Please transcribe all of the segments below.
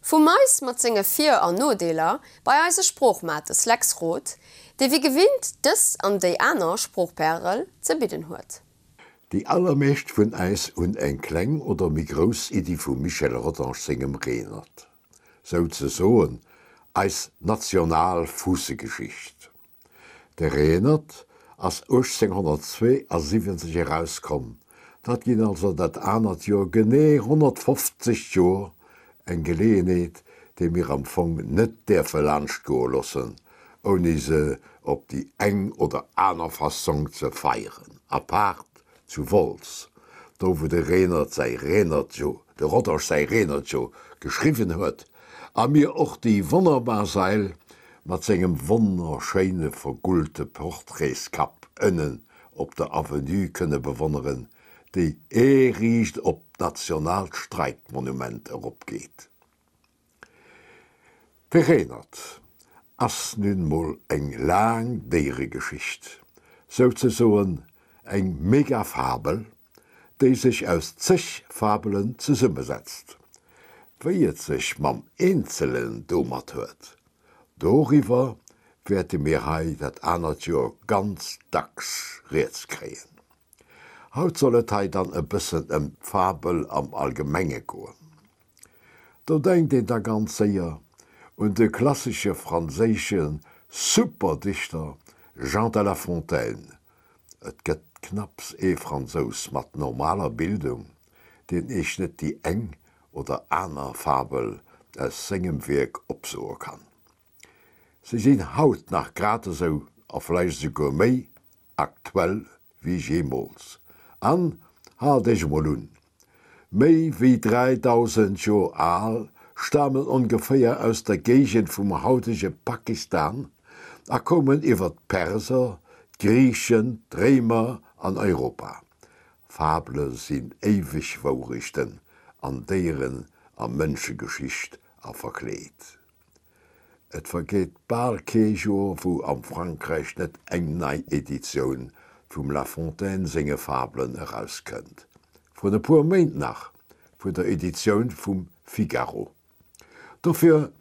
Vom Mais mat zinge 4 an Nodeler bei eise Spruchmat des Lexrot, de wie gewinnt des an déi aner Spruchperel ze bidden huet. Die allermecht vun Eis und eng Kkleng oder mi Gros Idi vu Michel Rodange singem Renert. So ze soen als Nationalfussegeschicht. Der Renert ass 1872 herauskom, dat ginn also dat anert Joer genée 150 Joer eng Geleenheet, de mir am Fong net der verlandcht go lossen, oni se op die eng oder aner Fassung ze feieren. Apart zu Vols, do wo de Renert sei Renert Jo, de Rotter sei Renert Jo geschriven huet, a mir och die wonnerbar Seil mat segem wonnerscheine vergulte Porträtskap ënnen op der Avenue kënne bewonneren, déi riecht op Nationalstreikmonument eropgeht. Verrenert ass nun moll eng lang déere Geschicht, so ze soen eng Megafabel, déi sich aus zech Fabelen ze summe setzt. Wieet sich mam Einzelnen domat huet. Doriwer werd de Mehrheit dat anert Joer ganz dacks reets kreien. Haut sollet hei dann e bëssen Fabel am Allgemenge goen. Do denkt den da ganz séier und de klassische franzéschen Superdichter Jean de La Fontaine. Et gëtt knapps Franzos mat normaler Bildung, den ich net die eng oder aner Fabel als segem Werk opsoer kann. Sie sinn haut nach grate so afleich se go méi aktuell wie jemals. An ha dech Molun. Méi wie 3000 Joer aal stammen ungefähr aus der Gegend vum hautige Pakistan, a kommen iwwer Perser, Griechen, Dremer an Europa. Fable sinn ewig Waurichten, an deren am Mënschegeschicht a verkleet. Et vergeht bald Kejo, wo am Frankreich net eng nei Edition vum La Fontaine singe Fablen herauskënnt. Von de puer Meint nach vu der Edition vum Figaro. Dafür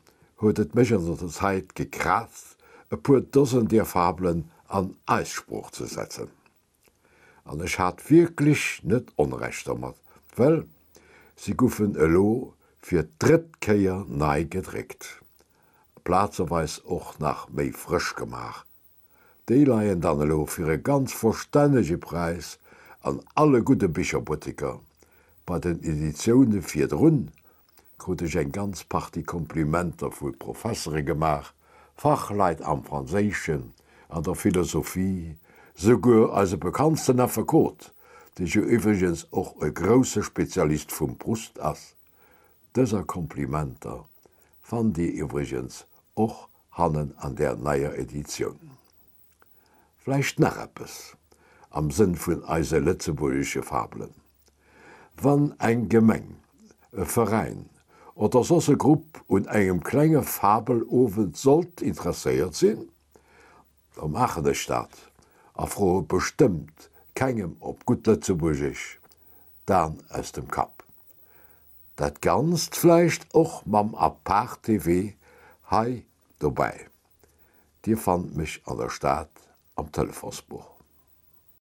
huet et Mecher der Zeit gekratzt, e puer Dossen der Fablen an Eisspruch zu setzen. An ech hat wirklich net onrecht mat, well sie goufen elo fir drittkeier nei gedrégt. Platzerweis och nach méi frisch gemach. Dei leiien dann elo fir e ganz verstännege Preis an alle gute Bicherbutiker. Bei den Editionen fir runn krut ich eng ganz party Komplimenter vu Professore gemach, Fachleit am Franzéschen, an der Philosophie, sogur als bekanntsten Verkot, die jo übrigens och e grosse Spezialist vum Brust ass. Dëser Komplimenter fan die übrigens och hannen an der neier Edition. Fleicht nach eppes, am Sinn vun eise letzeburgische Fablen. Wann eng Gemeng, e Verein oder sosse Grupp und engem klenge Fabelowen sollt interesseiert sinn, da mache de Stadt, a froh bestimmt kegem op gut Lettzeburgisch, dann aus dem Kap. Dat ganz fleicht och mam Apart TV hei dabei. Dir fand mich an der Stadt am Telefonsbuch.